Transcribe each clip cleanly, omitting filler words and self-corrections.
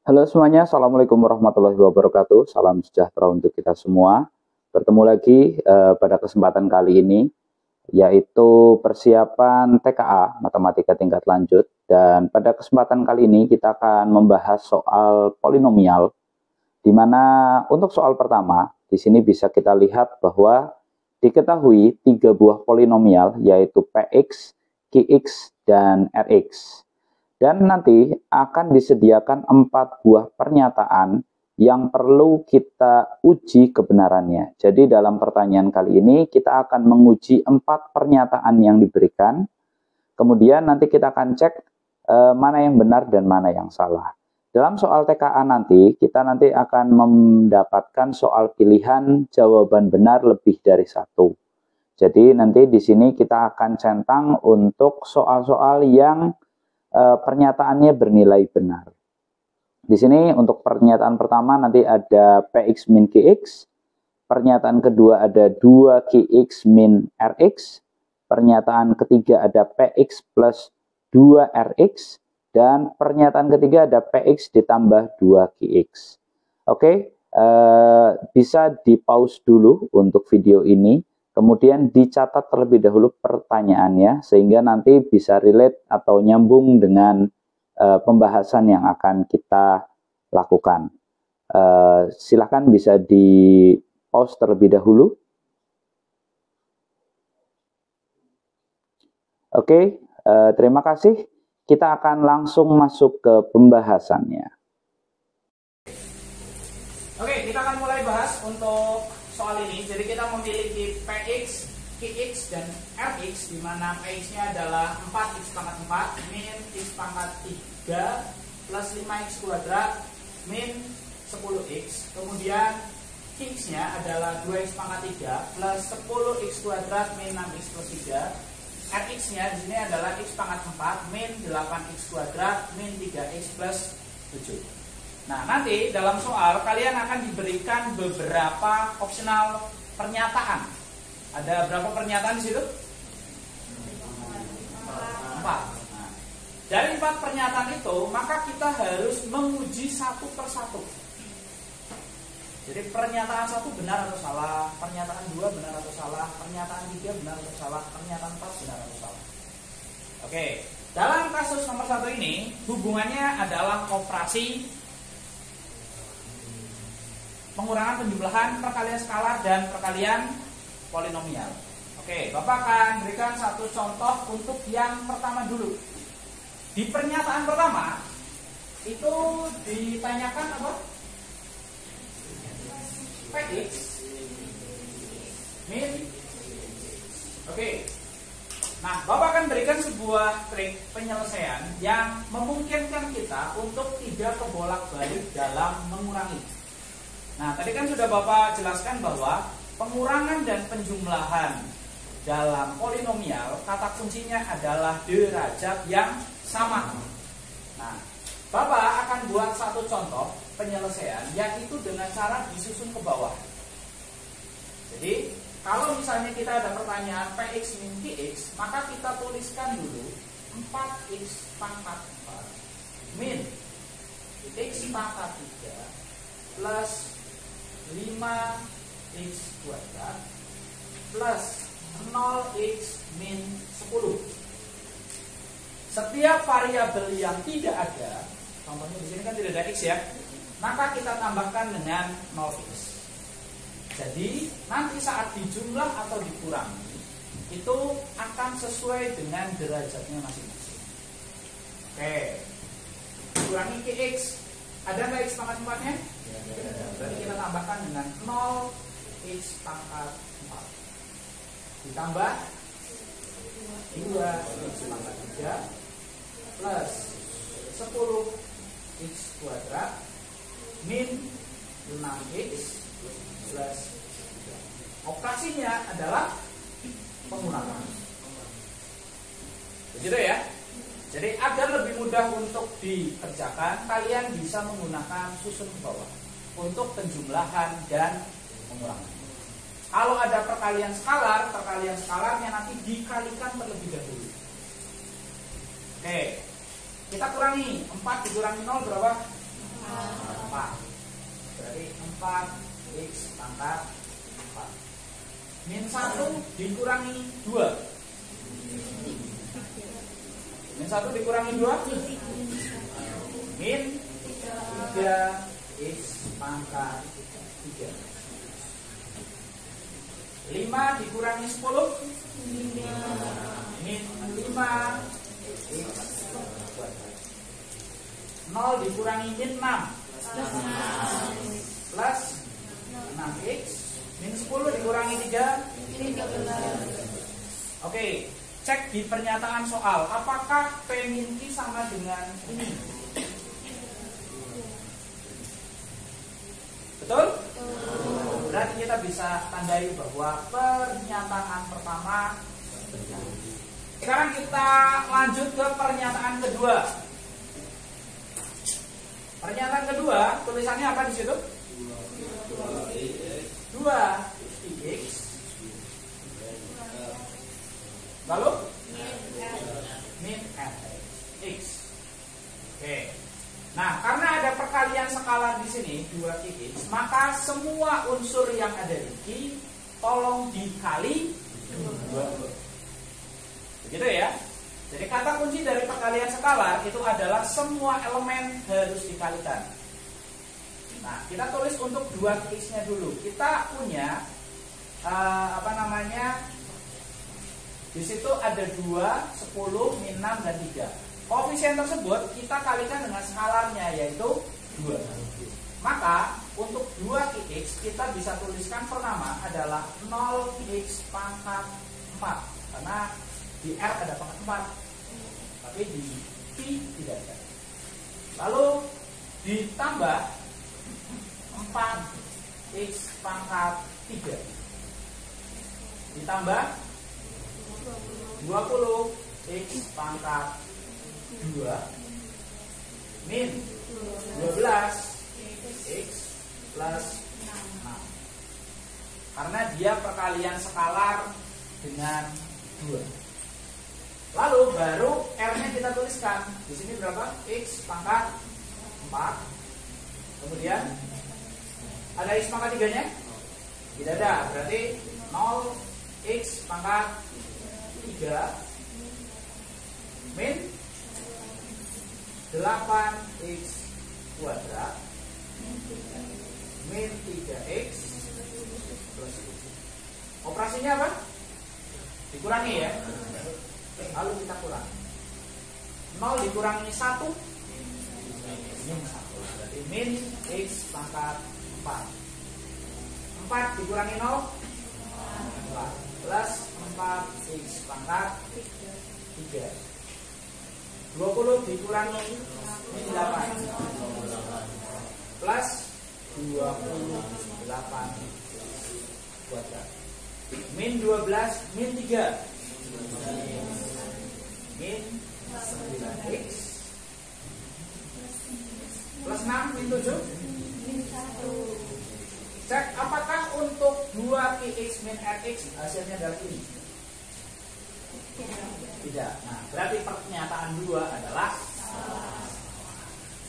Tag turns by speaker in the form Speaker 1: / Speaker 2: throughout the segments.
Speaker 1: Halo semuanya, Assalamualaikum warahmatullahi wabarakatuh. Salam sejahtera untuk kita semua. Bertemu lagi pada kesempatan kali ini, yaitu persiapan TKA, Matematika Tingkat Lanjut. Dan pada kesempatan kali ini kita akan membahas soal polinomial, di mana untuk soal pertama, di sini bisa kita lihat bahwa diketahui 3 buah polinomial, yaitu Px, Qx, dan Rx. Dan nanti akan disediakan 4 buah pernyataan yang perlu kita uji kebenarannya. Jadi dalam pertanyaan kali ini kita akan menguji 4 pernyataan yang diberikan. Kemudian nanti kita akan cek mana yang benar dan mana yang salah. Dalam soal TKA nanti kita akan mendapatkan soal pilihan jawaban benar lebih dari 1. Jadi nanti di sini kita akan centang untuk soal-soal yang pernyataannya bernilai benar. Di sini untuk pernyataan pertama nanti ada Px min Qx, pernyataan kedua ada 2Qx min Rx, pernyataan ketiga ada Px plus 2Rx, dan pernyataan ketiga ada Px ditambah 2Qx. Oke, bisa di pause dulu untuk video ini. Kemudian dicatat terlebih dahulu pertanyaannya sehingga nanti bisa relate atau nyambung dengan pembahasan yang akan kita lakukan. Silakan bisa di pause terlebih dahulu. Oke, terima kasih. Kita akan langsung masuk ke pembahasannya.
Speaker 2: Oke, kita akan mulai bahas untuk soal ini. Jadi kita memiliki Px, Qx, dan Rx, di mana Px-nya adalah 4x pangkat 4 min x pangkat 3 plus 5x kuadrat min 10x. Kemudian Qx-nya adalah 2x pangkat 3 plus 10x kuadrat min 6x plus 3. Rx-nya di sini adalah x pangkat 4 min 8x kuadrat min 3x plus 7. Nah, nanti dalam soal kalian akan diberikan beberapa opsional pernyataan. Ada berapa pernyataan di situ? 4. Nah, dari 4 pernyataan itu, maka kita harus menguji satu persatu. Jadi pernyataan 1 benar atau salah, pernyataan 2 benar atau salah, pernyataan 3 benar atau salah, pernyataan 4 benar atau salah. Oke, dalam kasus nomor 1 ini, hubungannya adalah operasi pengurangan penjumlahan perkalian skalar dan perkalian polinomial. Oke, Bapak akan berikan satu contoh untuk yang pertama dulu. Di pernyataan pertama itu ditanyakan apa? Px min. Oke. Nah, Bapak akan berikan sebuah trik penyelesaian yang memungkinkan kita untuk tidak kebolak-balik dalam mengurangi. Nah, tadi kan sudah Bapak jelaskan bahwa pengurangan dan penjumlahan dalam polinomial, kata kuncinya adalah derajat yang sama. Nah, Bapak akan buat satu contoh penyelesaian, yaitu dengan cara disusun ke bawah. Jadi, kalau misalnya kita ada pertanyaan Px min Qx, maka kita tuliskan dulu 4x pangkat 4 min x pangkat 3 plus 5x kuadrat plus 0x min 10. Setiap variabel yang tidak ada, contohnya di sini kan tidak ada x ya, maka kita tambahkan dengan 0x. Jadi nanti saat dijumlah atau dikurangi itu akan sesuai dengan derajatnya masing-masing. Oke, kurangi Qx, ada nggak x pangkat 4-nya? Berarti kita tambahkan dengan 0x pangkat 4 ditambah 2x pangkat 3 plus 10x kuadrat min 6x plus 3. Operasinya adalah pengurangan. Begitu ya. Jadi agar lebih mudah untuk dikerjakan, kalian bisa menggunakan susun ke bawah untuk penjumlahan dan pengurangan. Kalau ada perkalian skalarnya nanti dikalikan terlebih dahulu. Oke, kita kurangi 4 dikurangi 0 berapa? 4. Berarti 4x pangkat 4. Min 1 dikurangi 2. Min 1 dikurangi 2. Min 3x pangkat 3. 5 dikurangi 10. Min 5 x kuadrat. 0 dikurangi min 6 plus 6x. Min 10 dikurangi 3 13. Oke, cek di pernyataan soal, apakah P min Q sama dengan ini? Betul? Berarti kita bisa tandai bahwa pernyataan pertama benar. Sekarang kita lanjut ke pernyataan kedua. Pernyataan kedua, tulisannya apa di situ? 2x. Lalu min x. Oke. Nah, karena ada perkalian skala di sini 2x, maka semua unsur yang ada di Q tolong dikali 2. Begitu ya. Jadi kata kunci dari perkalian skalar itu adalah semua elemen harus dikalikan. Nah, kita tulis untuk 2x-nya dulu. Kita punya di situ ada 2, 10, min 6 dan 3. Koefisien tersebut kita kalikan dengan skalarnya yaitu 2. Maka untuk 2x kita bisa tuliskan pertama adalah 0x pangkat 4. Karena di R ada pangkat 4, tapi di Q tidak ada. Lalu ditambah 4x pangkat 3 ditambah 20x pangkat 2 min 12x plus 6. Karena dia perkalian skalar dengan 2. Lalu baru R-nya kita tuliskan. Di sini berapa? X pangkat 4. Kemudian ada X pangkat 3-nya? Tidak ada. Berarti 0x pangkat 3 min 8x kuadrat min 3x plus 7. Operasinya apa? Dikurangi ya. Lalu kita kurangi. 0 dikurangi 1 min 1. Berarti min x pangkat 4. 4 dikurangi 0 4 plus 4x pangkat 3. 20 dikurangi min 8 plus 28 kuadrat min 12 min 3 min 9x plus 6 min 7 min 1. Cek apakah untuk 2x min rx hasilnya adalah ini? Tidak. Nah, berarti pernyataan 2 adalah salah.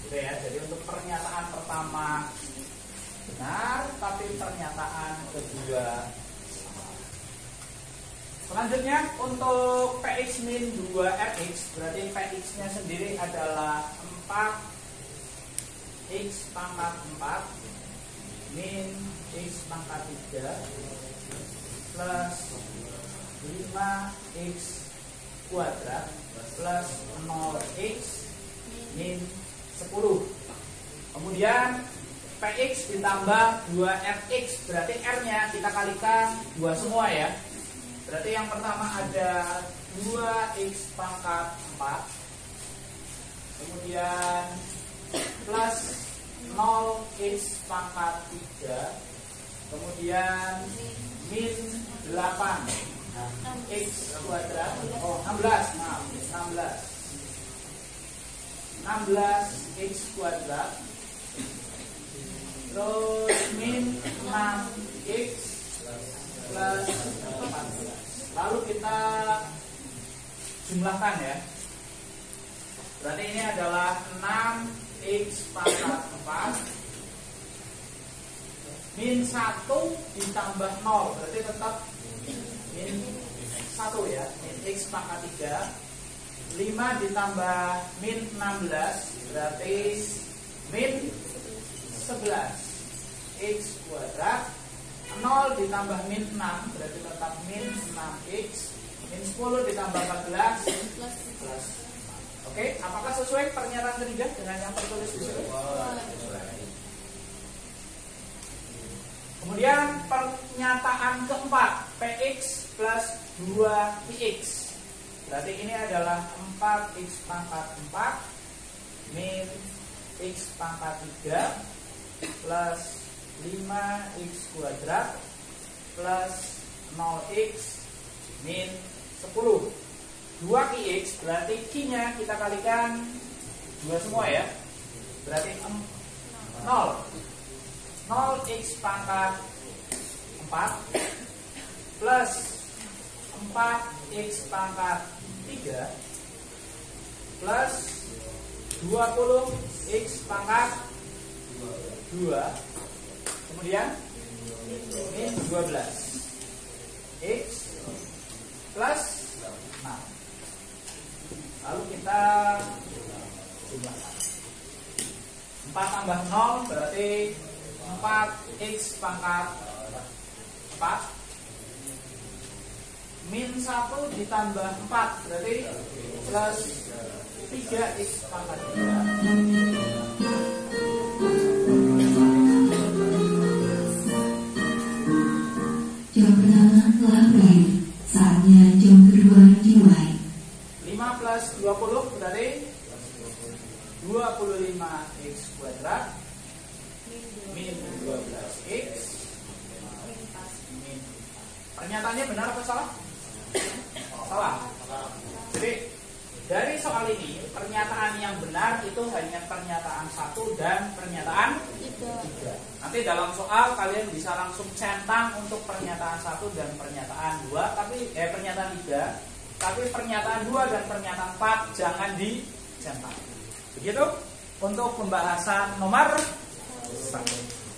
Speaker 2: Gitu ya. Jadi untuk pernyataan pertama benar, tapi pernyataan kedua salah. Selanjutnya untuk px min 2rx, berarti px-nya sendiri adalah 4x pangkat 4 min x pangkat 3 plus 5x kuadrat plus 0x min 10. Kemudian px ditambah 2rx, berarti r-nya kita kalikan 2 semua ya. Berarti yang pertama ada 2x pangkat 4, kemudian plus 0x pangkat 3, kemudian min 8x kuadrat, 16x kuadrat, terus min 6x plus 14. Lalu kita jumlahkan ya. Berarti ini adalah 6x pangkat 4 min 1 ditambah 0 berarti tetap min 1 ya, min x pangkat 3. 5 ditambah min 16 berarti min 11 x kuadrat. 0 ditambah min 6 berarti tetap min 6x. Min 10 ditambah 14 plus. Oke, apakah sesuai pernyataan ketiga dengan yang tertulis di sini? Kemudian pernyataan keempat, px plus 2px. Berarti ini adalah 4x pangkat 4 min x pangkat 3 plus 5x kuadrat plus 0x min 10. 2x berarti q-nya kita kalikan 2 semua ya. Berarti 0. 0x pangkat 4 plus 4x pangkat 3 plus 20x pangkat 2 kemudian min 12 x plus 6. Lalu kita jumlahkan 4 tambah 0 berarti 4x pangkat 4 min 1 ditambah 4 berarti plus 3x pangkat 3.
Speaker 3: Jam pertama telah berakhir, saatnya jam kedua dimulai.
Speaker 2: 5 plus 20 berarti 25x kuadrat min 12x min. Pernyataannya benar atau salah? Salah. Jadi dari soal ini pernyataan yang benar itu hanya pernyataan 1 dan pernyataan 3. Nanti dalam soal kalian bisa langsung centang untuk pernyataan 1 dan pernyataan 2, tapi pernyataan 3, tapi pernyataan 2 dan pernyataan 4 jangan dicentang. Begitu untuk pembahasan nomor 1.